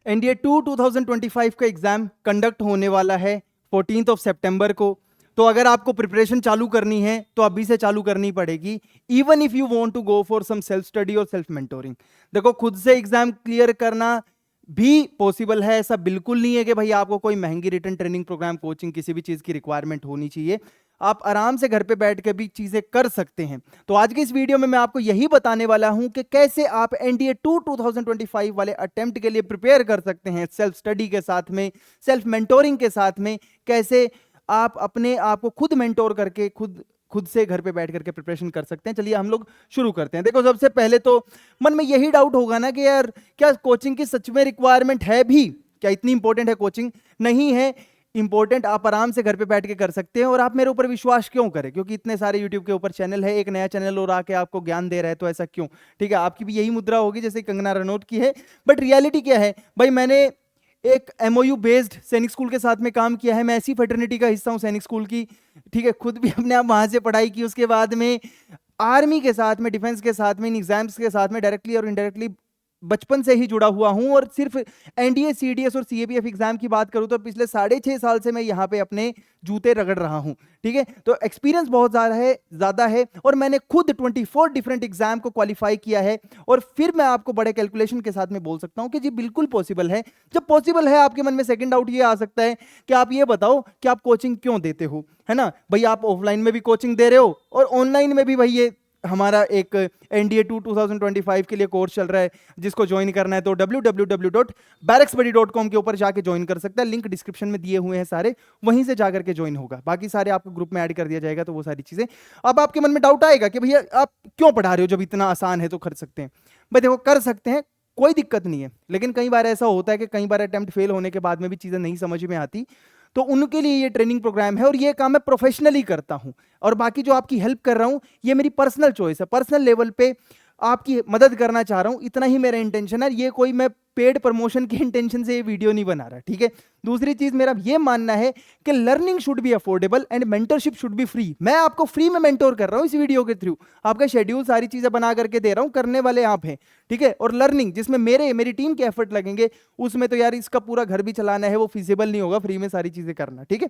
NDA 2 2025 का exam conduct होने वाला है 14 सितंबर को। तो अगर आपको प्रिपरेशन चालू करनी है तो अभी से चालू करनी पड़ेगी, even if you want to go for some self study और सेल्फ मेंटोरिंग। देखो, खुद से एग्जाम क्लियर करना भी पॉसिबल है, ऐसा बिल्कुल नहीं है कि भाई आपको कोई महंगी रिटर्न ट्रेनिंग प्रोग्राम, कोचिंग, किसी भी चीज की रिक्वायरमेंट होनी चाहिए। आप आराम से घर पे बैठ के भी चीजें कर सकते हैं। तो आज के इस वीडियो में मैं आपको यही बताने वाला हूं कि कैसे आप एनडीए 2 2025 वाले अटेम्प्ट के लिए प्रिपेयर कर सकते हैं, सेल्फ स्टडी के साथ में, सेल्फ मेंटोरिंग के साथ में। कैसे आप अपने आप को खुद मेंटोर करके खुद खुद से घर पे बैठ करके प्रिपरेशन कर सकते हैं। चलिए हम लोग शुरू करते हैं। देखो, सबसे पहले तो मन में यही डाउट होगा ना कि यार, क्या कोचिंग की सच में रिक्वायरमेंट है भी? क्या इतनी इंपॉर्टेंट है कोचिंग? नहीं है इंपॉर्टेंट, आप आराम से घर पे बैठ के कर सकते हैं। और आप मेरे ऊपर विश्वास क्यों करें? क्योंकि इतने सारे यूट्यूब के ऊपर चैनल है, एक नया चैनल और आके आपको ज्ञान दे रहा है, तो ऐसा क्यों? ठीक है, आपकी भी यही मुद्रा होगी जैसे कंगना रनौत की है। बट रियलिटी क्या है भाई, मैंने एक एमओयू बेस्ड सैनिक स्कूल के साथ में काम किया है। मैं ऐसी फैटर्निटी का हिस्सा हूं सैनिक स्कूल की, ठीक है। खुद भी अपने आप वहां से पढ़ाई की, उसके बाद में आर्मी के साथ में, डिफेंस के साथ में, इन एग्जाम्स के साथ में डायरेक्टली और इनडायरेक्टली बचपन से ही जुड़ा हुआ हूं। और सिर्फ एनडीए, सीडीएस और सीएपीएफ एग्जाम की बात करूं तो पिछले 6.5 साल से मैं यहां पे अपने जूते रगड़ रहा हूं, ठीक है। तो एक्सपीरियंस बहुत ज्यादा है और मैंने खुद 24 डिफरेंट एग्जाम को क्वालिफाई किया है। और फिर मैं आपको बड़े कैलकुलेशन के साथ में बोल सकता हूं कि जी बिल्कुल पॉसिबल है। जब पॉसिबल है, आपके मन में सेकंड डाउट ये आ सकता है कि आप ये बताओ कि आप कोचिंग क्यों देते हो, है ना भाई? आप ऑफलाइन में भी कोचिंग दे रहे हो और ऑनलाइन में भी। भाई ये हमारा एक एनडीए 2 2025 के लिए कोर्स चल रहा है, जिसको ज्वाइन करना है तो www.barracksbuddy.com के ऊपर जाके ज्वाइन कर सकता है। लिंक डिस्क्रिप्शन में दिए हुए हैं सारे, वहीं से जाकर के ज्वाइन होगा। बाकी सारे आपको ग्रुप में ऐड कर दिया जाएगा, तो वो सारी चीजें। अब आपके मन में डाउट आएगा कि भैया आप क्यों पढ़ा रहे हो, जब इतना आसान है तो कर सकते हैं। भाई देखो, कर सकते हैं, कोई दिक्कत नहीं है। लेकिन कई बार ऐसा होता है कि कई बार अटेम्प्ट फेल होने के बाद में भी चीजें नहीं समझ में आती, तो उनके लिए ये ट्रेनिंग प्रोग्राम है। और ये काम मैं प्रोफेशनली करता हूं। और बाकी जो आपकी हेल्प कर रहा हूं, ये मेरी पर्सनल चॉइस है, पर्सनल लेवल पे आपकी मदद करना चाह रहा हूं, इतना ही मेरा इंटेंशन है। ये कोई मैं पेड प्रमोशन के इंटेंशन से ये वीडियो नहीं बना रहा, ठीक है। दूसरी चीज, मेरा ये मानना है कि learning should be affordable and mentorship should be free. मैं आपको फ्री में मेंटोर कर रहा हूं इस वीडियो के थ्रू, आपका शेड्यूल सारी चीजें बना करके दे रहा हूं, करने वाले आप हैं, ठीक है। और लर्निंग जिसमें मेरी टीम के एफर्ट लगेंगे, उसमें तो यार इसका पूरा घर भी चलाना है, वो फिजिबल नहीं होगा फ्री में सारी चीजें करना, ठीक है।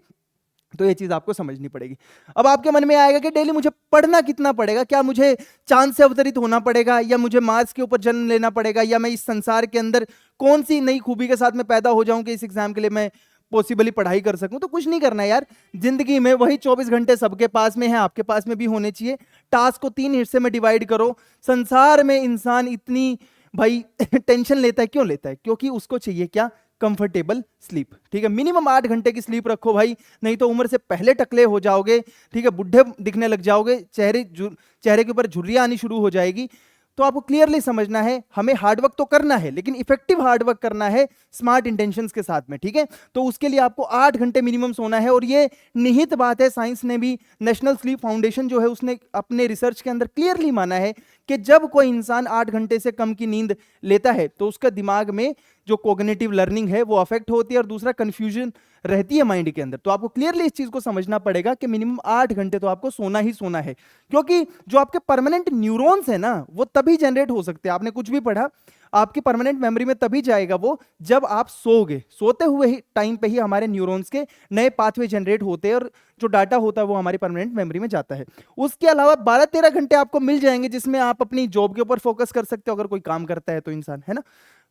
तो ये चीज आपको समझनी पड़ेगी। अब आपके मन में आएगा कि डेली मुझे पढ़ना कितना पड़ेगा? क्या मुझे चांद से अवतरित होना पड़ेगा, या मुझे मार्स के ऊपर जन्म लेना पड़ेगा, या मैं इस संसार के अंदर कौन सी नई खूबी के साथ में पैदा हो जाऊं कि इस एग्जाम के लिए मैं पॉसिबली पढ़ाई कर सकूं? तो कुछ नहीं करना है यार। जिंदगी में वही 24 घंटे सबके पास में है, आपके पास में भी होने चाहिए। टास्क को 3 हिस्से में डिवाइड करो। संसार में इंसान इतनी भाई टेंशन लेता है, क्यों लेता है? क्योंकि उसको चाहिए क्या? कंफर्टेबल स्लीप, ठीक है। मिनिमम 8 घंटे की स्लीप रखो भाई, नहीं तो उम्र से पहले टकले हो जाओगे, ठीक है। बुढ़े दिखने लग जाओगे, चेहरे के ऊपर झुर्रियां आनी शुरू हो जाएगी। तो आपको क्लियरली समझना है, हमें हार्डवर्क तो करना है, लेकिन इफेक्टिव हार्डवर्क करना है स्मार्ट इंटेंशंस के साथ में, ठीक है। तो उसके लिए आपको 8 घंटे मिनिमम सोना है। और ये निहित बात है, साइंस ने भी, नेशनल स्लीप फाउंडेशन जो है उसने अपने रिसर्च के अंदर क्लियरली माना है कि जब कोई इंसान 8 घंटे से कम की नींद लेता है तो उसका दिमाग में जो कॉग्निटिव लर्निंग है वो अफेक्ट होती है, और दूसरा कंफ्यूजन रहती है माइंड के अंदर। तो आपको क्लियरली इस चीज को समझना पड़ेगा कि मिनिमम 8 घंटे तो आपको सोना ही सोना है। क्योंकि जो आपके परमानेंट न्यूरॉन्स है ना, वो तभी जनरेट हो सकते हैं। आपने कुछ भी पढ़ा, आपकी परमानेंट मेमोरी में तभी जाएगा वो जब आप सोओगे। सोते हुए ही टाइम पे ही हमारे न्यूरॉन्स के नए पाथवे जनरेट होते हैं, और जो डाटा होता है वो हमारी परमानेंट मेमोरी में जाता है। उसके अलावा 12-13 घंटे आपको मिल जाएंगे जिसमें आप अपनी जॉब के ऊपर फोकस कर सकते हो, अगर कोई काम करता है तो इंसान, है ना।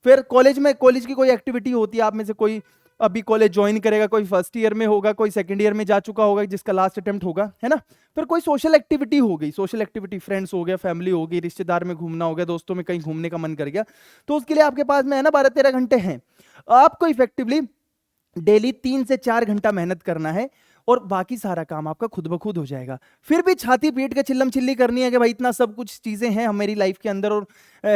फिर कॉलेज की कोई एक्टिविटी होती है, आप में से कोई अभी कॉलेज ज्वाइन करेगा, कोई फर्स्ट ईयर में होगा, कोई सेकंड ईयर में जा चुका होगा जिसका लास्ट अटेम्प्ट होगा, है ना। फिर कोई सोशल एक्टिविटी हो गई, सोशल एक्टिविटी, फ्रेंड्स हो गया, फैमिली हो गई, रिश्तेदार में घूमना हो गया, दोस्तों में कहीं घूमने का मन कर गया, तो उसके लिए आपके पास में है ना 12-13 घंटे हैं। आपको इफेक्टिवली डेली 3 से 4 घंटा मेहनत करना है, और बाकी सारा काम आपका खुद ब खुद हो जाएगा। फिर भी छाती पीट के चिल्लम चिल्ली करनी है कि भाई इतना सब कुछ चीजें हैं हमारी लाइफ के अंदर, और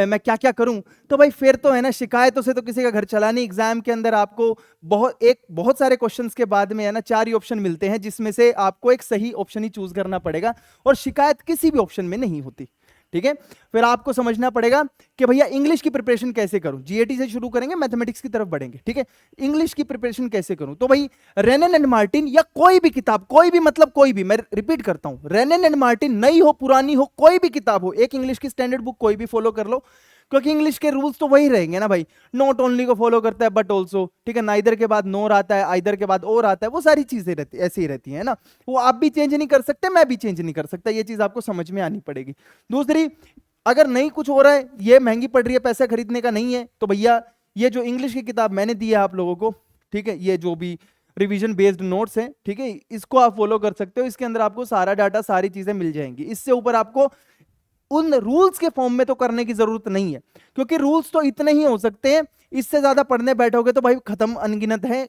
मैं क्या क्या करूं? तो भाई फिर तो है ना, शिकायतों से तो किसी का घर चला नहीं। एग्जाम के अंदर आपको बहुत सारे क्वेश्चंस के बाद में है ना 4 ही ऑप्शन मिलते हैं, जिसमें से आपको एक सही ऑप्शन ही चूज करना पड़ेगा, और शिकायत किसी भी ऑप्शन में नहीं होती, ठीक है। फिर आपको समझना पड़ेगा कि भैया इंग्लिश की प्रिपरेशन कैसे करूं। जीएटी से शुरू करेंगे, मैथमेटिक्स की तरफ बढ़ेंगे, ठीक है। इंग्लिश की प्रिपरेशन कैसे करूं? तो भाई रेनन एंड मार्टिन या कोई भी किताब, कोई भी मतलब कोई भी, मैं रिपीट करता हूं, रेनन एंड मार्टिन, नई हो पुरानी हो, कोई भी किताब हो, एक इंग्लिश की स्टैंडर्ड बुक कोई भी फॉलो कर लो। क्योंकि इंग्लिश के रूल्स तो वही रहेंगे ना भाई, नॉट ओनली को फॉलो करता है बट ऑल्सो, ठीक है, नाइदर के बाद नोर आता है, आइदर के बाद और आता है, वो सारी चीजें रहती ऐसी ही रहती है ना, वो आप भी चेंज नहीं कर सकते, मैं भी चेंज नहीं कर सकता, ये चीज आपको समझ में आनी पड़ेगी। दूसरी, अगर नहीं कुछ हो रहा है, ये महंगी पड़ रही है, पैसा खरीदने का नहीं है, तो भैया ये जो इंग्लिश की किताब मैंने दी है आप लोगों को, ठीक है, ये जो भी रिवीजन बेस्ड नोट्स हैं, ठीक है, इसको आप फॉलो कर सकते हो, इसके अंदर आपको सारा डाटा सारी चीजें मिल जाएंगी, इससे ऊपर आपको उन रूल्स के फॉर्म में तो करने की जरूरत नहीं है, क्योंकि रूल्स तो इतने ही हो सकते हैं, इससे ज्यादा पढ़ने बैठोगे तो भाई खत्म, अनगिनत है,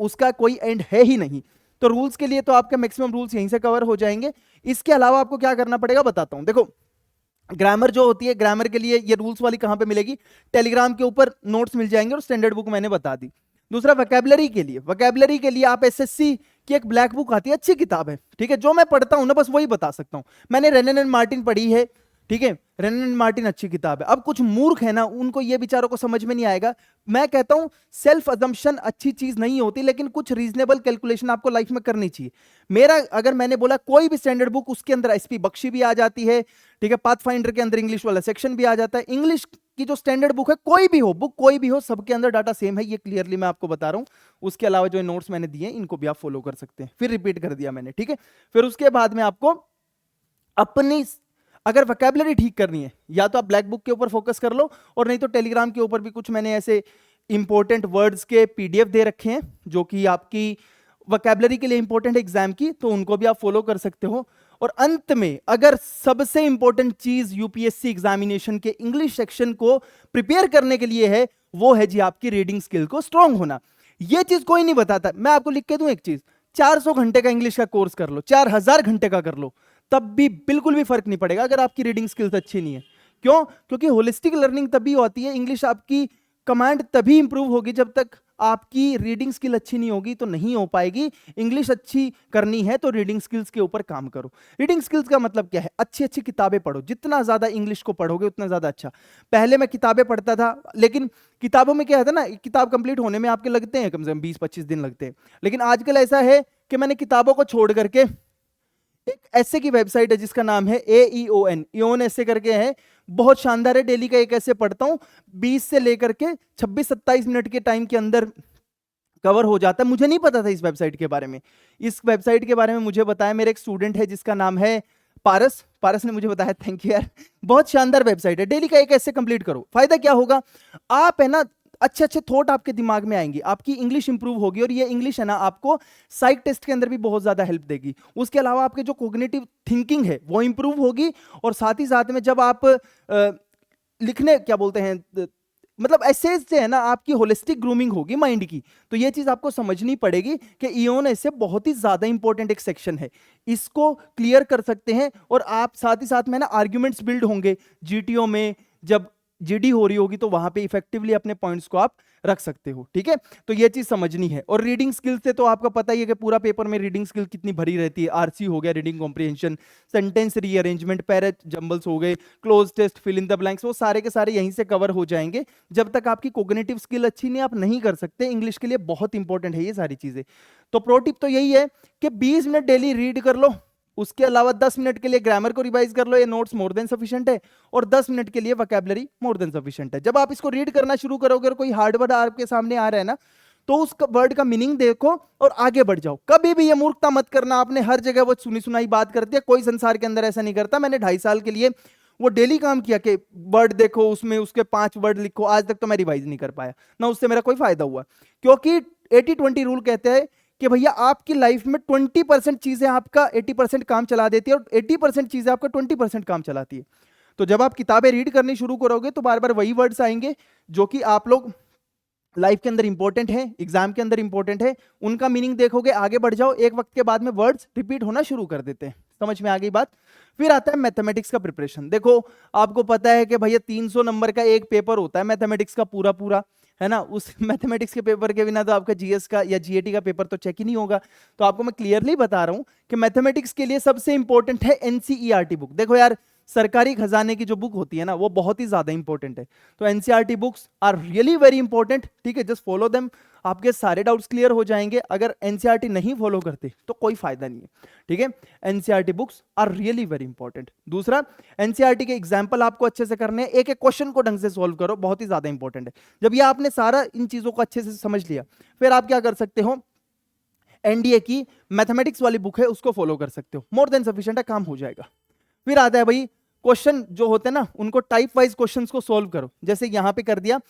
उसका कोई एंड है ही नहीं। तो रूल्स के लिए तो आपके मैक्सिमम रूल्स यहीं से कवर हो जाएंगे। इसके अलावा आपको क्या करना पड़ेगा बताता हूं। देखो, ग्रामर जो होती है, ग्रामर के लिए ये रूल्स वाली कहां पे मिलेगी, टेलीग्राम के ऊपर नोट्स मिल जाएंगे और स्टैंडर्ड बुक मैंने बता दी। दूसरा, वोकैबुलरी के लिए, वोकैबुलरी के लिए आप एसएससी की एक ब्लैक बुक आती है, अच्छी किताब है, ठीक है, जो मैं पढ़ता हूं ना बस वही बता सकता हूं। मैंने रेनन एंड मार्टिन पढ़ी है, ठीक है, रेनन एंड मार्टिन अच्छी किताब है। अब कुछ मूर्ख है ना, उनको ये बेचारों को समझ में नहीं आएगा। मैं कहता हूं सेल्फ अजम्पशन अच्छी चीज नहीं होती, लेकिन कुछ रीजनेबल कैलकुलेशन आपको लाइफ में करनी चाहिए। मेरा, अगर मैंने बोला कोई भी स्टैंडर्ड बुक, उसके अंदर एसपी बख्शी भी आ जाती है, ठीक है, पाथफाइंडर के अंदर इंग्लिश वाला सेक्शन भी आ जाता है। इंग्लिश की जो स्टैंडर्ड बुक है, कोई भी हो बुक, कोई भी हो, सबके अंदर डाटा सेम है, ये क्लियरली मैं आपको बता रहा हूं। उसके अलावा जो नोट्स मैंने दिए इनको भी आप फॉलो कर सकते हैं। फिर रिपीट कर दिया मैंने, ठीक है। फिर उसके बाद में आपको अपनी, अगर वोकैबुलरी ठीक करनी है, या तो आप ब्लैक बुक के ऊपर फोकस कर लो, और नहीं तो टेलीग्राम के ऊपर भी कुछ मैंने ऐसे इंपॉर्टेंट वर्ड्स के पीडीएफ दे रखे हैं जो कि आपकी वोकैबुलरी के लिए इंपॉर्टेंट है एग्जाम की, तो उनको भी आप फॉलो कर सकते हो। और अंत में, अगर सबसे इंपॉर्टेंट चीज यूपीएससी एग्जामिनेशन के इंग्लिश सेक्शन को प्रिपेयर करने के लिए है, वो है जी आपकी रीडिंग स्किल को स्ट्रांग होना। ये चीज कोई नहीं बताता, मैं आपको लिख के दूं एक चीज, 400 घंटे का इंग्लिश का कोर्स कर लो, 4000 घंटे का कर लो, तब भी बिल्कुल भी फर्क नहीं पड़ेगा अगर आपकी रीडिंग स्किल्स अच्छी नहीं है। क्यों? क्योंकि होलिस्टिक लर्निंग तभी होती है, इंग्लिश आपकी कमांड तभी इंप्रूव होगी जब तक आपकी रीडिंग स्किल अच्छी नहीं होगी, तो नहीं हो पाएगी। इंग्लिश अच्छी करनी है तो रीडिंग स्किल्स के ऊपर काम करो। रीडिंग स्किल्स का मतलब क्या है? अच्छी अच्छी किताबें पढ़ो, जितना ज्यादा इंग्लिश को पढ़ोगे उतना ज्यादा अच्छा। पहले मैं किताबें पढ़ता था, लेकिन किताबों में क्या था ना, किताब कंप्लीट होने में आपके लगते हैं कम से कम 20-25 दिन लगते हैं। लेकिन आजकल ऐसा है कि मैंने किताबों को छोड़ करके एक ऐसे की वेबसाइट है जिसका नाम है AEON, इओन ऐसे करके है, बहुत शानदार है। डेली का एक ऐसे पढ़ता हूं, 20 से लेकर के 26-27 मिनट के टाइम के अंदर कवर हो जाता है। मुझे नहीं पता था इस वेबसाइट के बारे में, इस वेबसाइट के बारे में मुझे बताया मेरे एक स्टूडेंट है जिसका नाम है पारस, पारस ने मुझे बताया, थैंक यू यार, बहुत शानदार वेबसाइट है। डेली का एक ऐसे कंप्लीट करो, फायदा क्या होगा, आप है ना अच्छे अच्छे थॉट आपके दिमाग में आएंगे, आपकी इंग्लिश इंप्रूव होगी, और ये इंग्लिश है ना आपको साइक टेस्ट के अंदर भी बहुत ज्यादा हेल्प देगी। उसके अलावा आपके जो कॉग्निटिव थिंकिंग है वो इंप्रूव होगी, और साथ ही साथ में जब आप लिखने क्या बोलते हैं, मतलब ऐसे से है ना आपकी होलिस्टिक ग्रूमिंग होगी माइंड की। तो ये चीज आपको समझनी पड़ेगी कि इओन ऐसे बहुत ही ज्यादा इंपॉर्टेंट एक सेक्शन है, इसको क्लियर कर सकते हैं। और आप साथ ही साथ में ना आर्ग्यूमेंट्स बिल्ड होंगे जीटीओ में, जब जीडी हो रही होगी तो वहां पे इफेक्टिवली अपने पॉइंट्स को आप रख सकते हो, ठीक है। तो ये चीज समझनी है। और रीडिंग स्किल से तो आपको पता ही है कि पूरा पेपर में रीडिंग स्किल कितनी भरी रहती है। आरसी हो गया, reading comprehension, sentence rearrangement, para jumbles हो गए, cloze test, fill in the blanks, वो सारे के सारे यहीं से कवर हो जाएंगे। जब तक आपकी कॉग्निटिव स्किल अच्छी नहीं, आप नहीं कर सकते। इंग्लिश के लिए बहुत इंपॉर्टेंट है ये सारी चीजें। तो प्रो टिप तो यही है कि 20 मिनट डेली रीड कर लो, उसके अलावा 10 मिनट के लिए ग्रामर को रिवाइज कर लो, ये नोट्स मोर देन सफिशिएंट है। और 10 मिनट के लिए वोकैबुलरी मोर देन सफिशिएंट है। जब आप इसको रीड करना शुरू करोगे और कोई हार्ड वर्ड आपके सामने आ रहा है ना, तो उस वर्ड का मीनिंग देखो और आगे बढ़ जाओ। कभी भी ये मूर्खता मत करना, आपने हर जगह वो सुनी सुनाई बात कर दिया, कोई संसार के अंदर ऐसा नहीं करता। मैंने 2.5 साल के लिए वो डेली काम किया कि वर्ड देखो, उसमें उसके 5 वर्ड लिखो। आज तक तो मैं रिवाइज नहीं कर पाया ना, उससे मेरा कोई फायदा हुआ, क्योंकि 80-20 रूल कहते हैं कि भैया आपकी लाइफ में 20% चीजें आपका 80% काम चला देती है, और 80% चीजें आपका 20% काम चलाती है। तो जब आप किताबें रीड करनी शुरू करोगे तो बार बार वही वर्ड्स आएंगे जो कि आप लोग लाइफ के अंदर इंपॉर्टेंट है, एग्जाम के अंदर इंपॉर्टेंट है, उनका मीनिंग देखोगे, आगे बढ़ जाओ। एक वक्त के बाद में वर्ड्स रिपीट होना शुरू कर देते हैं। समझ में आ गई बात? फिर आता है मैथमेटिक्स का प्रिपरेशन। देखो, आपको पता है कि भैया 300 नंबर का एक पेपर होता है मैथमेटिक्स का पूरा पूरा, है ना। उस मैथमेटिक्स के पेपर के बिना तो आपका जीएस का या जीएटी का पेपर तो चेक ही नहीं होगा। तो आपको मैं क्लियरली बता रहा हूं कि मैथमेटिक्स के लिए सबसे इंपॉर्टेंट है एनसीईआरटी बुक। देखो यार, सरकारी खजाने की जो बुक होती है ना, वो बहुत ही ज्यादा इंपॉर्टेंट है। तो NCERT books are really very important, ठीक है, जस्ट फॉलो देम, आपके सारे डाउट्स क्लियर हो जाएंगे। अगर एनसीईआरटी नहीं फॉलो करते तो कोई फायदा नहीं है, ठीक है। NCERT books are really very important. दूसरा, एनसीईआरटी के एग्जाम्पल आपको अच्छे से करने हैं, एक एक क्वेश्चन को ढंग से सोल्व करो, बहुत ही ज्यादा इंपॉर्टेंट है। जब ये आपने सारा इन चीजों को अच्छे से समझ लिया, फिर आप क्या कर सकते हो, एनडीए की मैथमेटिक्स वाली बुक है उसको फॉलो कर सकते हो, मोर देन सफिशिएंट है, काम हो जाएगा। फिर आता है भाई क्वेश्चन जो होते हैं ना, उनको टाइप वाइज क्वेश्चंस को सॉल्व करो। जैसे यहां पे कर दिया,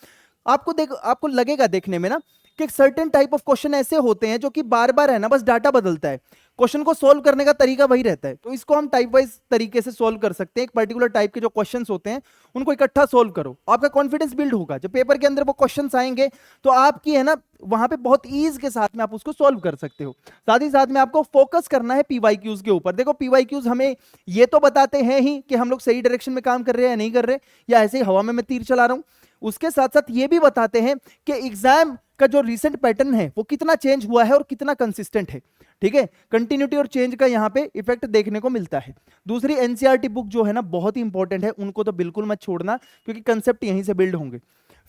आपको लगेगा देखने में ना कि सर्टेन टाइप ऑफ क्वेश्चन ऐसे होते हैं जो कि बार बार है ना, बस डाटा बदलता है, क्वेश्चन को सोल्व करने का तरीका वही रहता है। तो इसको हम टाइप वाइज तरीके से सोल्व कर सकते हैं। एक पर्टिकुलर टाइप के जो क्वेश्चंस होते हैं उनको इकट्ठा सोल्व करो, आपका कॉन्फिडेंस बिल्ड होगा। जब पेपर के अंदर वो क्वेश्चंस आएंगे तो आपकी है ना वहां पे बहुत ईज के साथ में आप उसको सोल्व कर सकते हो। साथ ही साथ में आपको फोकस करना है पीवाईक्यूज के ऊपर। देखो पीवाईक्यूज हमें ये तो बताते हैं ही कि हम लोग सही डायरेक्शन में काम कर रहे हैं या नहीं कर रहे, या ऐसे ही हवा में मैं तीर चला रहा हूं। उसके साथ साथ ये भी बताते हैं कि एग्जाम का जो रिसेंट पैटर्न है वो कितना चेंज हुआ है और कितना कंसिस्टेंट है, ठीक है। कंटिन्यूटी और चेंज का यहाँ पे इफेक्ट देखने को मिलता है। दूसरी एनसीईआरटी बुक जो है ना बहुत ही इंपॉर्टेंट है, उनको तो बिल्कुल मत छोड़ना, क्योंकि कंसेप्ट यहीं से बिल्ड होंगे।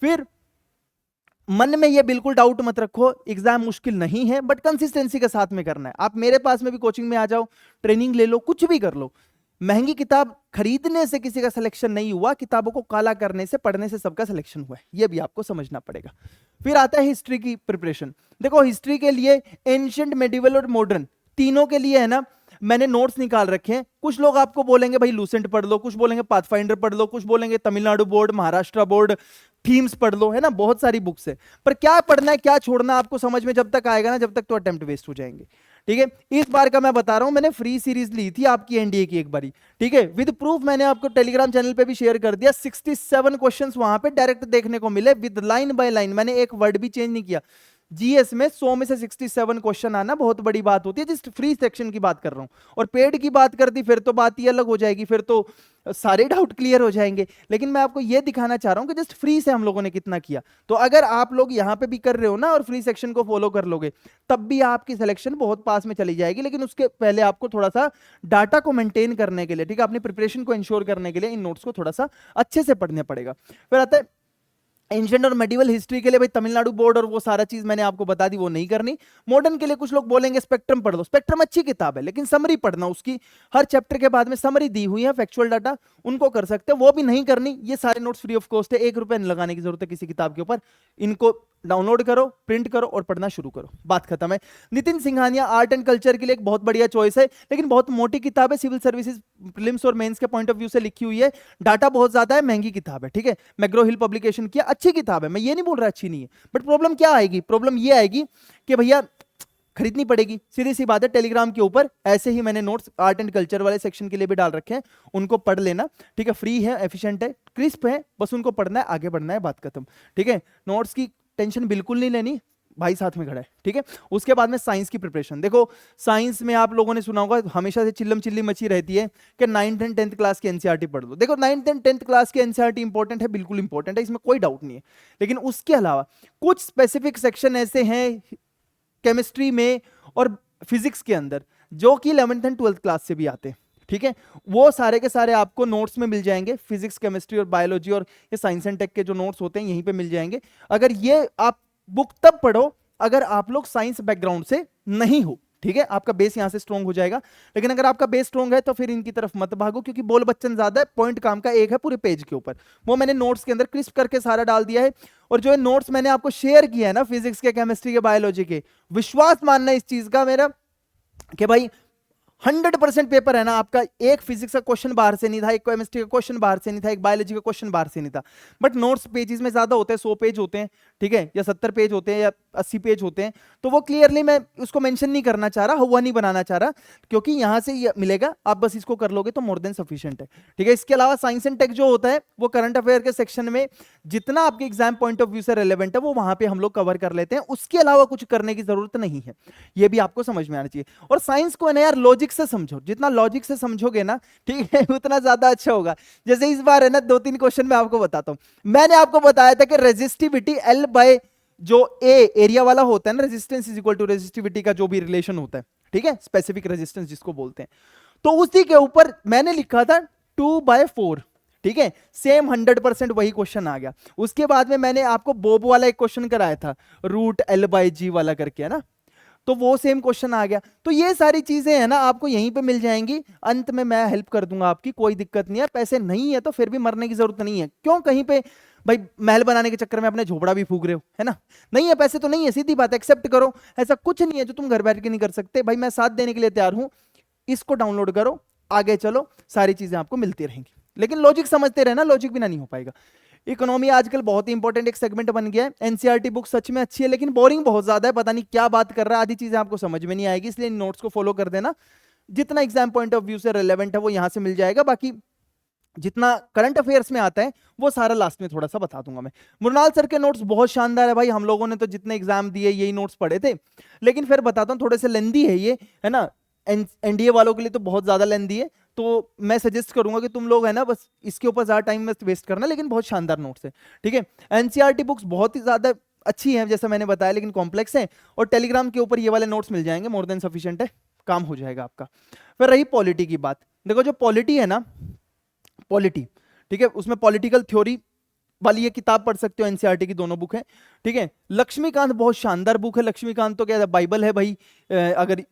फिर मन में ये बिल्कुल डाउट मत रखो, एग्जाम मुश्किल नहीं है, बट कंसिस्टेंसी के साथ में करना है। आप मेरे पास में भी कोचिंग में आ जाओ, ट्रेनिंग ले लो, कुछ भी कर लो। महंगी किताब खरीदने से किसी का सिलेक्शन नहीं हुआ, किताबों को काला करने से, पढ़ने से सबका सिलेक्शन हुआ है, ये भी आपको समझना पड़ेगा। फिर आता है हिस्ट्री की प्रिपरेशन। देखो हिस्ट्री के लिए एंशिएंट, मेडिवल और मॉडर्न तीनों के लिए है ना मैंने नोट्स निकाल रखे हैं। कुछ लोग आपको बोलेंगे भाई लूसेंट पढ़ लो, कुछ बोलेंगे पाथफाइंडर पढ़ लो, कुछ बोलेंगे Tamil Nadu board, Maharashtra board, themes पढ़ लो, है ना, बहुत सारी बुक्स है। पर क्या पढ़ना है क्या छोड़ना आपको समझ में जब तक आएगा ना, जब तक तो अटेम्प्ट वेस्ट हो जाएंगे, ठीक है। इस बार का मैं बता रहा हूं, मैंने फ्री सीरीज ली थी आपकी एनडीए की एक बारी, ठीक है, विद प्रूफ मैंने आपको टेलीग्राम चैनल पे भी शेयर कर दिया। 67 क्वेश्चंस वहां पे डायरेक्ट देखने को मिले, विद लाइन बाय लाइन, मैंने एक वर्ड भी चेंज नहीं किया। जीएस में 100 में से 67 क्वेश्चन आना बहुत बड़ी बात होती है, जिस फ्री सेक्शन की बात कर रहा हूं। और पेड की बात कर दी फिर तो बात ही अलग हो जाएगी, फिर तो सारे डाउट क्लियर हो जाएंगे। लेकिन मैं आपको यह दिखाना चाह रहा हूं कि जस्ट फ्री से हम लोगों ने कितना किया। तो अगर आप लोग यहां पे भी कर रहे हो ना और फ्री सेक्शन को फॉलो कर लोगे, तब भी आपकी सिलेक्शन बहुत पास में चली जाएगी। लेकिन उसके पहले आपको थोड़ा सा डाटा को मेंटेन करने के लिए, ठीक है, अपनी प्रिपरेशन को इंश्योर करने के लिए इन नोट्स को थोड़ा सा अच्छे से पढ़ना पड़ेगा। फिर आता है एंशिएंट और मेडिवल हिस्ट्री के लिए भाई तमिलनाडु बोर्ड और वो सारा चीज मैंने आपको बता दी, वो नहीं करनी। मॉडर्न के लिए कुछ लोग बोलेंगे स्पेक्ट्रम पढ़ लो, स्पेक्ट्रम अच्छी किताब है लेकिन समरी पढ़ना, उसकी हर चैप्टर के बाद में समरी दी हुई है, फैक्चुअल डाटा, उनको कर सकते हैं, वो भी नहीं करनी। ये सारे नोट्स फ्री ऑफ कॉस्ट है, 1 रुपया नहीं लगाने की जरूरत है किसी किताब के ऊपर। इनको डाउनलोड करो, प्रिंट करो और पढ़ना शुरू करो, बात खत्म है। Nitin Singhania art and culture के लिए एक बहुत बढ़िया चॉइस है, लेकिन बहुत मोटी किताब है, सिविल सर्विसेज प्रीलिम्स और मेंस के पॉइंट ऑफ व्यू से लिखी हुई है, डाटा बहुत ज्यादा है, महंगी किताब है, ठीक है। मैग्रो हिल पब्लिकेशन की अच्छी किताब है, मैं ये नहीं बोल रहा अच्छी नहीं है, बट प्रॉब्लम क्या आएगी, प्रॉब्लम ये आएगी कि भैया खरीदनी पड़ेगी, सीधी सी बात है। टेलीग्राम के ऊपर ऐसे ही मैंने नोट्स आर्ट एंड कल्चर वाले सेक्शन के लिए भी डाल रखे हैं, उनको पढ़ लेना, ठीक है, फ्री है, एफिशिएंट है, क्रिस्प है, बस उनको पढ़ना है, आगे बढ़ना है, बात खत्म, ठीक है। नोट्स की टेंशन बिल्कुल नहीं लेनी, भाई साथ में खड़ा है, ठीक है। उसके बाद में साइंस की प्रिपरेशन। देखो साइंस में आप लोगों ने सुना होगा हमेशा से चिल्लम चिल्ली मची रहती है कि 9th एंड 10th क्लास की एनसीईआरटी पढ़ लो। देखो 9th एंड 10th क्लास की एनसीईआरटी इंपॉर्टेंट है, बिल्कुल इंपॉर्टेंट है, इसमें कोई डाउट नहीं है। लेकिन उसके अलावा कुछ स्पेसिफिक सेक्शन ऐसे हैं केमिस्ट्री में और फिजिक्स के अंदर जो कि 11th एंड 12th क्लास से भी आते हैं, ठीक है। वो सारे के सारे आपको नोट्स में मिल जाएंगे, फिजिक्स, केमिस्ट्री और बायोलॉजी और ये साइंस एंड टेक के जो नोट्स होते हैं यहीं पे मिल जाएंगे। अगर ये आप बुक तब पढ़ो अगर आप लोग साइंस बैकग्राउंड से नहीं हो, ठीक है, आपका बेस यहां से स्ट्रॉन्ग हो जाएगा। लेकिन अगर आपका बेस स्ट्रॉन्ग है तो फिर इनकी तरफ मत भागो, क्योंकि बोल बच्चन ज्यादा है, पॉइंट काम का एक है पूरे पेज के ऊपर, वो मैंने नोट्स के अंदर क्रिस्प करके सारा डाल दिया है। और जो नोट्स मैंने आपको शेयर किया है ना फिजिक्स के, केमिस्ट्री के, बायोलॉजी के, विश्वास मानना इस चीज का मेरा कि भाई 100% पेपर है ना आपका, एक फिजिक्स का क्वेश्चन बाहर से नहीं था, एक केमिस्ट्री का क्वेश्चन बाहर से नहीं था, एक बायोलॉजी का क्वेश्चन बाहर से नहीं था। बट नोट्स पेजेस में ज्यादा होते हैं, 100 पेज होते हैं, ठीक है, या 70 पेज होते हैं या 80 पेज होते हैं। तो वो क्लियरली मैं उसको मेंशन नहीं करना चाह रहा, हुआ नहीं बनाना चाह रहा, क्योंकि यहां से ये मिलेगा, आप बस इसको कर लोगे तो मोर देन सफिशिएंट है, ठीक है। इसके अलावा साइंस एंड टेक जो होता है वो करंट अफेयर के सेक्शन में जितना आपके एग्जाम पॉइंट ऑफ व्यू से रेलेवेंट है वो वहां पे हम लोग कवर कर लेते हैं, उसके अलावा कुछ करने की जरूरत नहीं है, ये भी आपको समझ में आना चाहिए। और साइंस को ना यार लॉजिक से समझो, जितना लॉजिक से समझोगे ना, ठीक है, उतना ज्यादा अच्छा होगा। जैसे इस बार है ना 2-3 क्वेश्चन मैं आपको बताता हूं। मैंने आपको बताया था कि रेजिस्टिविटी L बाय जो ए एरिया वाला होता है ना, resistance is equal to resistivity का जो भी रिलेशन होता है, ठीक है, स्पेसिफिक रेजिस्टेंस जिसको बोलते हैं, तो उसी के ऊपर मैंने लिखा था 2/4, ठीक है, सेम 100% वही क्वेश्चन आ गया। उसके बाद में मैंने आपको बोब वाला एक क्वेश्चन कराया था, √L/G वाला करके, है ना, तो वो सेम क्वेश्चन आ गया। तो ये सारी चीजें है ना आपको यहीं पे मिल जाएंगी, अंत में मैं हेल्प कर दूंगा आपकी, कोई दिक्कत नहीं है। पैसे नहीं है तो फिर भी मरने की जरूरत नहीं है, क्यों कहीं पे भाई महल बनाने के चक्कर में अपने झोपड़ा भी फूक रहे हो, है ना। नहीं है पैसे तो नहीं है, सीधी बात, एक्सेप्ट करो। ऐसा कुछ नहीं है जो तुम घर बैठ के नहीं कर सकते, भाई मैं साथ देने के लिए तैयार हूं। इसको डाउनलोड करो, आगे चलो, सारी चीजें आपको मिलती रहेंगी, लेकिन लॉजिक समझते रहना, लॉजिक बिना नहीं हो पाएगा। इकोनॉमी आजकल बहुत ही इंपॉर्टेंट एक सेगमेंट बन गया है। एनसीईआरटी बुक सच में अच्छी है, लेकिन बोरिंग बहुत ज्यादा है, पता नहीं क्या बात कर रहा है, आधी चीजें आपको समझ में नहीं आएगी, इसलिए नोट्स को फॉलो कर देना। जितना एग्जाम पॉइंट ऑफ व्यू से रिलेवेंट है वो यहां से मिल जाएगा, बाकी जितना करंट अफेयर्स में आता है वो सारा लास्ट में थोड़ा सा बता दूंगा मैं। मृणाल सर के नोट्स बहुत शानदार है भाई, हम लोगों ने तो जितने एग्जाम दिए यही नोट्स पढ़े थे, लेकिन फिर बताता हूँ थोड़े से लेंदी है ये, है ना, एनडीए वालों के लिए तो बहुत ज्यादा लेंदी है, तो मैं सजेस्ट करूंगा कि तुम लोग है ना बस इसके ऊपर ज्यादा टाइम मत वेस्ट करना, लेकिन बहुत शानदार नोट्स है, ठीक है। एनसीईआरटी बुक्स बहुत ही ज्यादा अच्छी है जैसा मैंने बताया, लेकिन कॉम्प्लेक्स है, और टेलीग्राम के ऊपर ये वाले नोट्स मिल जाएंगे, मोर देन सफिशिएंट है, काम हो जाएगा आपका। फिर रही पॉलिटी की बात, देखो जो पॉलिटी है ना, पॉलिटी, ठीक है, उसमें पॉलिटिकल थ्योरी वाली ये किताब पढ़ सकते हो, एनसीईआरटी की दोनों बुक है, ठीक है। लक्ष्मीकांत बहुत शानदार बुक है, लक्ष्मीकांत तो क्या है, बाइबल है भाई। अगर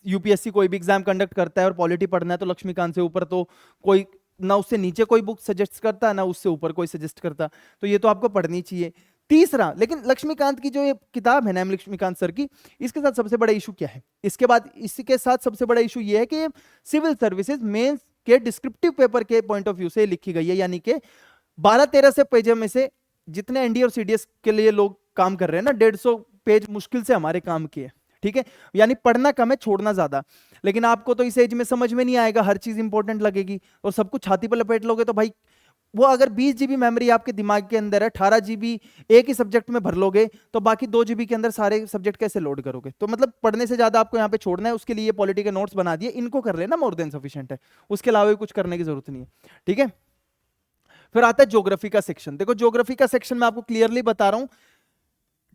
यूपीएससी कोई भी एग्जाम कंडक्ट करता है और पॉलिटी पढ़ना है तो लक्ष्मीकांत से ऊपर तो कोई ना, उससे नीचे कोई बुक सजेस्ट करता ना उससे ऊपर कोई सजेस्ट करता, तो ये तो आपको पढ़नी चाहिए। तीसरा, लेकिन लक्ष्मीकांत की जो ये किताब है ना, लक्ष्मीकांत सर की, इसके साथ सबसे बड़ा इशू क्या है, इसके बाद इसके साथ सबसे बड़ा इशू ये है कि सिविल सर्विसेज मेंस के डिस्क्रिप्टिव पेपर के पॉइंट ऑफ व्यू से लिखी गई है, यानी कि 12-13 से पेज में से जितने एनडीए और सीडीएस के लिए लोग काम कर रहे हैं ना, 150 पेज मुश्किल से हमारे काम के हैं, ठीक है। यानी पढ़ना कम है, छोड़ना ज्यादा। लेकिन आपको तो इस एज में समझ में नहीं आएगा, हर चीज इंपॉर्टेंट लगेगी, और सब कुछ छाती पर लपेट लोगे तो भाई वो अगर 20 जीबी मेमोरी आपके दिमाग के अंदर है, 18 जीबी एक ही सब्जेक्ट में भर लोगे, तो बाकी 2 जीबी के अंदर सारे सब्जेक्ट कैसे लोड करोगे। तो मतलब पढ़ने से ज्यादा आपको यहाँ पे छोड़ना है, उसके लिए ये पॉलिटी के नोट्स बना दिए, इनको कर लेना, मोर देन सफिशिएंट है, उसके अलावा कुछ करने की जरूरत नहीं है, ठीक है। फिर आता है ज्योग्राफी का सेक्शन। देखो ज्योग्राफी का सेक्शन मैं आपको क्लियरली बता रहा हूं,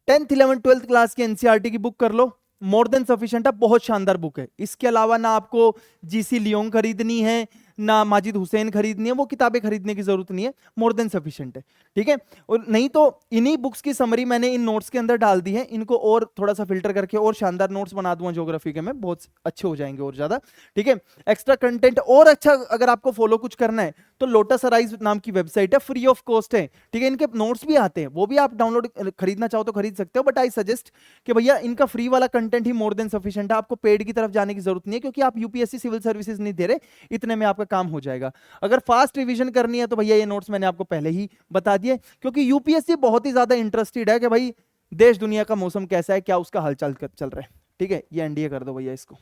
10th 11th 12th क्लास की एनसीईआरटी की बुक कर लो, मोर देन सफिशिएंट है, बहुत शानदार बुक है। इसके अलावा ना आपको जीसी लियोंग खरीदनी है, ना माजिद हुसैन खरीदनी है, वो किताबें खरीदने की जरूरत नहीं है, मोर देन सफिशिएंट है, ठीक है। और नहीं तो इन्हीं बुक्स की समरी मैंने इन नोट्स के अंदर डाल दी है, इनको और थोड़ा सा फिल्टर करके और शानदार नोट्स बना दूंगा ज्योग्राफी के, में बहुत अच्छे हो जाएंगे और ज्यादा, ठीक है। एक्स्ट्रा कंटेंट और अच्छा अगर आपको फॉलो कुछ करना है तो लोटस अराइज नाम की वेबसाइट है, फ्री ऑफ कॉस्ट है, ठीक है। इनके नोट्स भी आते हैं, वो भी आप डाउनलोड खरीदना चाहो तो खरीद सकते हो, बट आई सजेस्ट कि भैया इनका फ्री वाला कंटेंट ही मोर देन सफिशिएंट है, आपको पेड की तरफ जाने की जरूरत नहीं है, क्योंकि आप यूपीएससी सिविल सर्विसेज नहीं दे रहे, इतने में आपका काम हो जाएगा। अगर फास्ट रिवीजन करनी है तो भैया ये नोट्स मैंने आपको पहले ही बता दिए, क्योंकि यूपीएससी बहुत ही ज्यादा इंटरेस्टेड है कि भाई देश दुनिया का मौसम कैसा है, क्या उसका हालचाल चल रहा है, ठीक है। ये एनडीए कर दो भैया इसको,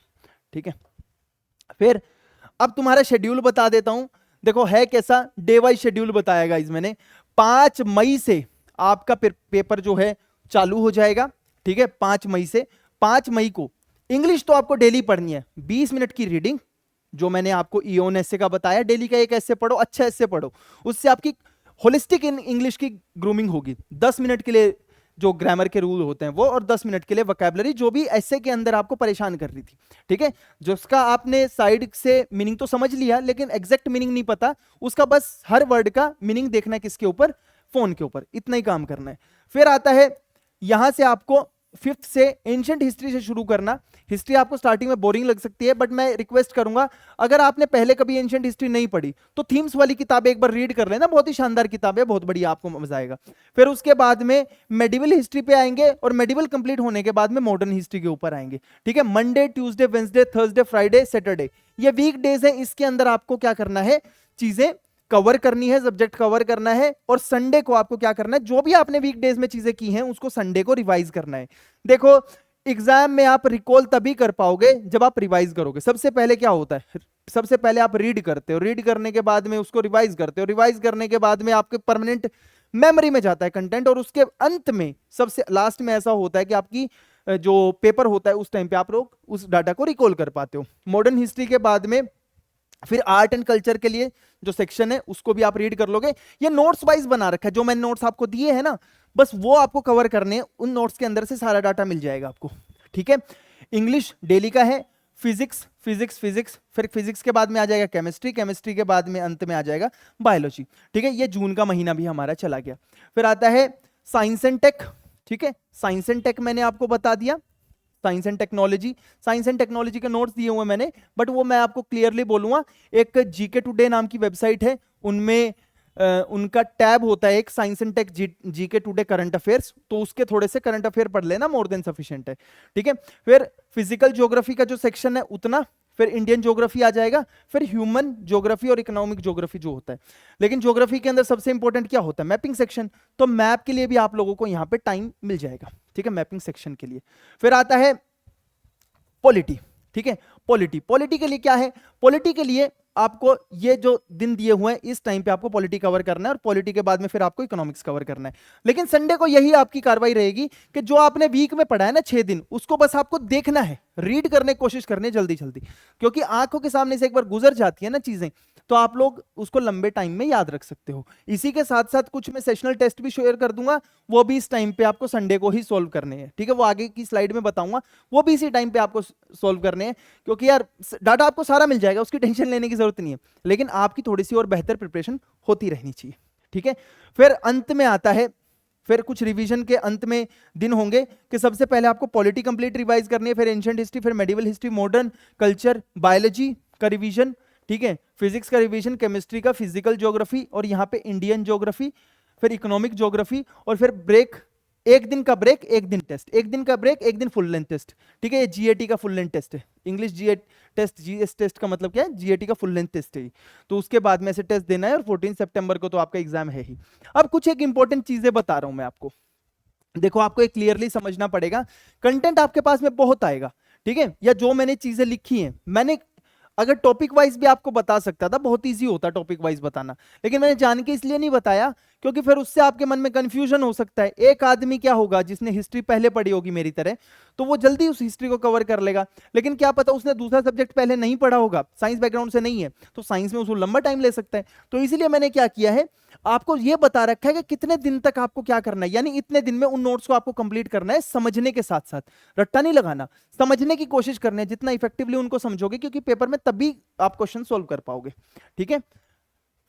ठीक है। फिर अब तुम्हारा शेड्यूल बता देता हूं, देखो है कैसा, डे वाइज शेड्यूल बताया इस मैंने। 5 मई से आपका पेपर जो है चालू हो जाएगा, ठीक है। 5 मई से 5 मई को इंग्लिश तो आपको डेली पढ़नी है, 20 मिनट की रीडिंग, जो मैंने आपको इयोन एस्से का बताया, डेली का एक एस्से पढ़ो, अच्छा एस्से पढ़ो, उससे आपकी होलिस्टिक इंग्लिश की ग्रूमिंग होगी। 10 मिनट के लिए जो ग्रामर के रूल होते हैं वो, और 10 मिनट के लिए वोकैबुलरी जो भी एस्से के अंदर आपको परेशान कर रही थी, ठीक है। जिसका आपने साइड से मीनिंग तो समझ लिया, लेकिन एग्जैक्ट मीनिंग नहीं पता, उसका बस हर वर्ड का मीनिंग देखना है, किसके ऊपर, फोन के ऊपर, इतना ही काम करना है। फिर आता है यहां से आपको 5th से एंशिएंट हिस्ट्री से शुरू करना। हिस्ट्री आपको स्टार्टिंग में बोरिंग लग सकती है, बट मैं रिक्वेस्ट करूंगा अगर आपने पहले कभी एंशिएंट हिस्ट्री नहीं पढ़ी तो थीम्स वाली किताब एक बार रीड कर लेना, बहुत ही शानदार किताब है, बहुत बढ़िया, आपको मजा आएगा। फिर उसके बाद में मेडिवल हिस्ट्री पे आएंगे, और मेडिवल कंप्लीट होने के बाद में मॉडर्न हिस्ट्री के ऊपर आएंगे, ठीक है। Monday, Tuesday, Wednesday, Thursday, Friday, Saturday, ये वीक डेज है, इसके अंदर आपको क्या करना है, चीजें कवर करनी है, सब्जेक्ट कवर करना है, और संडे को आपको क्या करना है, जो भी आपने वीक डेज में चीजें की हैं उसको संडे को रिवाइज करना है। देखो एग्जाम में आप रिकॉल तभी कर पाओगे जब आप रिवाइज करोगे। सबसे पहले क्या होता है, सबसे पहले आप रीड करते हो, रीड करने के बाद में उसको रिवाइज करते हो, रिवाइज करने के बाद में आपके परमानेंट मेमोरी में जाता है कंटेंट, और उसके अंत में सबसे लास्ट में ऐसा होता है कि आपकी जो पेपर होता है उस टाइम पे आप लोग उस डाटा को रिकॉल कर पाते हो। मॉडर्न हिस्ट्री के बाद में फिर आर्ट एंड कल्चर के लिए जो सेक्शन है उसको भी आप रीड कर लोगे। ये नोट्स वाइज बना रखा है, जो मैंने नोट्स आपको दिए हैं ना, बस वो आपको कवर करने हैं, उन नोट्स के अंदर से सारा डाटा मिल जाएगा आपको, ठीक है। इंग्लिश डेली का है, फिजिक्स फिजिक्स फिजिक्स, फिर फिजिक्स के बाद में आ जाएगा केमिस्ट्री, केमिस्ट्री के बाद में अंत में आ जाएगा बायोलॉजी। ठीक है, ये जून का महीना भी हमारा चला गया। फिर आता है साइंस एंड टेक। ठीक है, साइंस एंड टेक मैंने आपको बता दिया, science and technology. Science and technology के नोट्स दिए हुए मैंने, बट वो मैं आपको क्लियरली बोलूंगा। एक जीके टुडे नाम की वेबसाइट है, उनमें उनका टैब होता है एक science and tech GK today current affairs, तो उसके थोड़े से करंट अफेयर पढ़ लेना, मोर देन सफिशिएंट है। ठीक है, फिर फिजिकल ज्योग्राफी का जो सेक्शन है उतना, फिर इंडियन ज्योग्राफी आ जाएगा, फिर ह्यूमन ज्योग्राफी और इकोनॉमिक ज्योग्राफी जो होता है। लेकिन ज्योग्राफी के अंदर सबसे इंपॉर्टेंट क्या होता है? Mapping section. तो मैप के लिए भी आप लोगों को यहाँ पे टाइम मिल जाएगा। ठीक है, मैपिंग सेक्शन के लिए। फिर आता है पॉलिटी। ठीक है, पॉलिटी, पॉलिटी के लिए क्या है? पॉलिटी के लिए आपको ये जो दिन दिए हुए हैं इस टाइम पे आपको पॉलिटी कवर करना है, और पॉलिटी के बाद में फिर आपको इकोनॉमिक्स कवर करना है। लेकिन संडे को यही आपकी कार्रवाई रहेगी कि जो आपने वीक में पढ़ा है ना 6 दिन, उसको बस आपको देखना है, रीड करने की कोशिश करनी है जल्दी जल्दी, क्योंकि आंखों के सामने से एक बार गुजर जाती है ना चीजें, तो आप लोग उसको लंबे टाइम में याद रख सकते हो। इसी के साथ साथ कुछ मैं सेशनल टेस्ट भी शेयर कर दूंगा, वो भी इस टाइम पे आपको संडे को ही सोल्व करने हैं। ठीक है, वो आगे की स्लाइड में बताऊंगा, वो भी इसी टाइम पे आपको सोल्व करने हैं, क्योंकि यार डाटा आपको सारा मिल जाएगा, उसकी टेंशन लेने की जरूरत नहीं है, लेकिन आपकी थोड़ी सी और बेहतर प्रिपरेशन होती रहनी चाहिए। ठीक है, फिर अंत में आता है, फिर कुछ रिवीजन के अंत में दिन होंगे कि सबसे पहले आपको पॉलिटी कंप्लीट रिवाइज करनी है, फिर एंशिएंट हिस्ट्री, फिर medieval history, modern culture, biology का रिवीजन। ठीक है, फिजिक्स का रिवीजन, केमिस्ट्री का, फिजिकल ज्योग्राफी, और यहाँ पे इंडियन ज्योग्राफी, फिर इकोनॉमिक ज्योग्राफी, और फिर ब्रेक, एक दिन का ब्रेक, एक दिन टेस्ट, एक दिन का ब्रेक, एक दिन फुल लेंथ टेस्ट। ठीक है, ये जीएटी का फुल लेंथ टेस्ट है, इंग्लिश जीएट टेस्ट, जीएस टेस्ट का मतलब क्या है? जीएटी का फुल लेंथ टेस्ट है, तो उसके बाद में से टेस्ट देना है, और 14 सितंबर को तो आपका एग्जाम है ही। अब कुछ एक इंपॉर्टेंट चीजें बता रहा हूं मैं आपको, देखो आपको एक क्लियरली समझना पड़ेगा। कंटेंट आपके पास में बहुत आएगा, ठीक है, या जो मैंने चीजें लिखी हैं, मैंने अगर टॉपिक वाइज भी आपको बता सकता था, बहुत इजी होता टॉपिक वाइज बताना, लेकिन मैंने जान के इसलिए नहीं बताया क्योंकि फिर उससे आपके मन में कंफ्यूजन हो सकता है। एक आदमी क्या होगा जिसने हिस्ट्री पहले पढ़ी होगी मेरी तरह, तो वो जल्दी उस हिस्ट्री को कवर कर लेगा, लेकिन क्या पता उसने दूसरा सब्जेक्ट पहले नहीं पढ़ा होगा, साइंस बैकग्राउंड से नहीं है, तो साइंस में उसको लंबा टाइम ले सकता है। तो इसीलिए मैंने क्या किया है, आपको यह बता रखा है कि कितने दिन तक आपको क्या करना है, यानी इतने दिन में उन नोट्स को आपको कंप्लीट करना है, समझने के साथ साथ, रट्टा नहीं लगाना, समझने की कोशिश करनी है, जितना इफेक्टिवली उनको समझोगे, क्योंकि पेपर में तभी आप क्वेश्चन सोल्व कर पाओगे। ठीक है,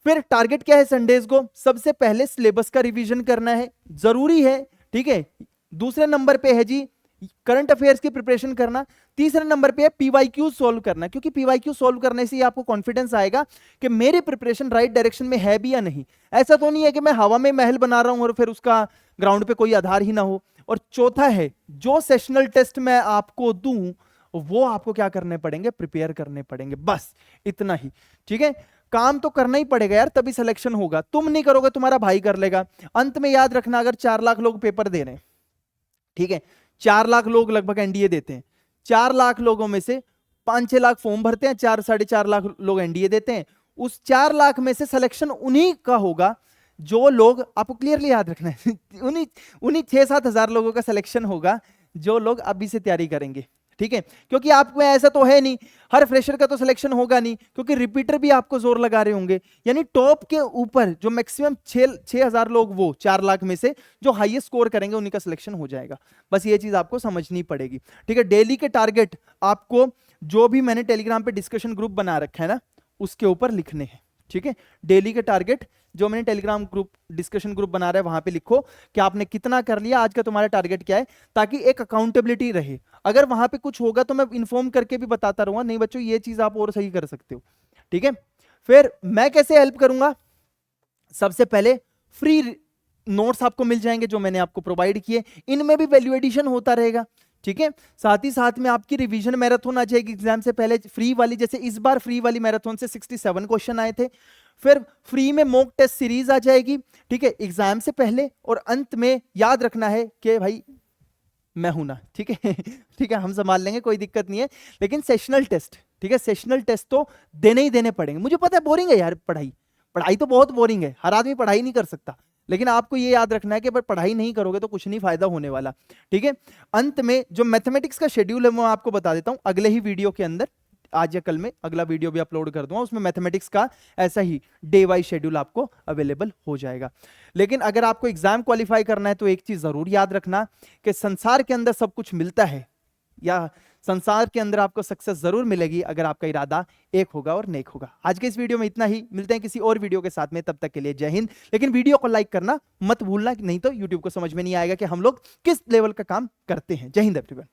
फिर टारगेट क्या है संडेज को? सबसे पहले सिलेबस का रिवीजन करना है, जरूरी है। ठीक है, दूसरे नंबर पे है जी करंट अफेयर्स की प्रिपरेशन करना, तीसरे नंबर पे है पीवाईक्यू सॉल्व करना, क्योंकि पीवाईक्यू सॉल्व करने से ही आपको कॉन्फिडेंस आएगा कि मेरी प्रिपरेशन राइट डायरेक्शन में है भी या नहीं। ऐसा तो नहीं है कि मैं हवा में महल बना रहा हूं और फिर उसका ग्राउंड पे कोई आधार ही ना हो। और चौथा है, जो सेशनल टेस्ट मैं आपको दूं वो आपको क्या करने पड़ेंगे? प्रिपेयर करने पड़ेंगे, बस इतना ही। ठीक है, काम तो करना ही पड़ेगा यार, तभी सिलेक्शन होगा, तुम नहीं करोगे तुम्हारा भाई कर लेगा। अंत में याद रखना, अगर 4 लाख लोग पेपर दे रहे हैं, ठीक है, 4 लाख लोग लगभग एनडीए देते हैं, 4 लाख लोगों में से 5-6 लाख फॉर्म भरते हैं, 4-4.5 लाख लोग एनडीए देते हैं। उस 4 लाख में से सिलेक्शन उन्हीं का होगा जो लोग, आपको क्लियरली याद रखना है, उन्हीं 6-7 हजार लोगों का सिलेक्शन होगा जो लोग अभी से तैयारी करेंगे। ठीक है, क्योंकि आप में ऐसा तो है नहीं, हर फ्रेशर का तो सिलेक्शन होगा नहीं, क्योंकि रिपीटर भी आपको जोर लगा रहे होंगे। यानी टॉप के ऊपर जो मैक्सिमम 6,000 लोग, वो 4 लाख में से जो हाईएस्ट स्कोर करेंगे उन्हीं का सिलेक्शन हो जाएगा। बस ये चीज आपको समझनी पड़ेगी। ठीक है, डेली के टारगेट आपको जो भी मैंने टेलीग्राम पे डिस्कशन ग्रुप बना रखा है ना, उसके ऊपर लिखने हैं। ठीक है, डेली के टारगेट जो मैंने टेलीग्राम ग्रुप डिस्कशन ग्रुप बना रहा है वहां पे लिखो कि आपने कितना कर लिया, आज का तुम्हारा टारगेट क्या है, ताकि एक अकाउंटेबिलिटी रहे। अगर वहां पे कुछ होगा तो मैं इन्फॉर्म करके भी बताता रहूंगा, नहीं बच्चों ये चीज आप और सही कर सकते हो। ठीक है, फिर मैं कैसे हेल्प करूंगा? सबसे पहले फ्री नोट्स आपको मिल जाएंगे जो मैंने आपको प्रोवाइड किए, इनमें भी वैल्यू एडिशन होता रहेगा। ठीक है, साथ ही साथ में आपकी रिवीजन मैराथन आ जाएगी एग्जाम से पहले, फ्री वाली, जैसे इस बार फ्री वाली मैराथन से 67 क्वेश्चन आए थे। फिर फ्री में मॉक टेस्ट सीरीज आ जाएगी। ठीक है, एग्जाम से पहले, और अंत में याद रखना है कि भाई मैं हूं ना। ठीक है ठीक है, हम संभाल लेंगे, कोई दिक्कत नहीं है। लेकिन सेशनल टेस्ट, ठीक है, सेशनल टेस्ट तो देने ही देने पड़ेंगे। मुझे पता है बोरिंग है यार, पढ़ाई तो बहुत बोरिंग है, हर आदमी पढ़ाई नहीं कर सकता, लेकिन आपको ये याद रखना है कि पढ़ाई नहीं करोगे तो कुछ नहीं फायदा होने वाला। ठीक है, अंत में जो मैथमेटिक्स का शेड्यूल है वो आपको बता देता हूं अगले ही वीडियो के अंदर, आज या कल में अगला वीडियो भी अपलोड कर दूंगा, उसमें मैथमेटिक्स का ऐसा ही डे वाइज शेड्यूल आपको अवेलेबल हो जाएगा। लेकिन अगर आपको एग्जाम क्वालिफाई करना है तो एक चीज जरूर याद रखना कि संसार के अंदर सब कुछ मिलता है, या संसार के अंदर आपको सक्सेस जरूर मिलेगी अगर आपका इरादा एक होगा और नेक होगा। आज के इस वीडियो में इतना ही, मिलते हैं किसी और वीडियो के साथ में, तब तक के लिए जय हिंद। लेकिन वीडियो को लाइक करना मत भूलना, नहीं तो यूट्यूब को समझ में नहीं आएगा कि हम लोग किस लेवल का काम करते हैं। जय हिंद एवरीवन।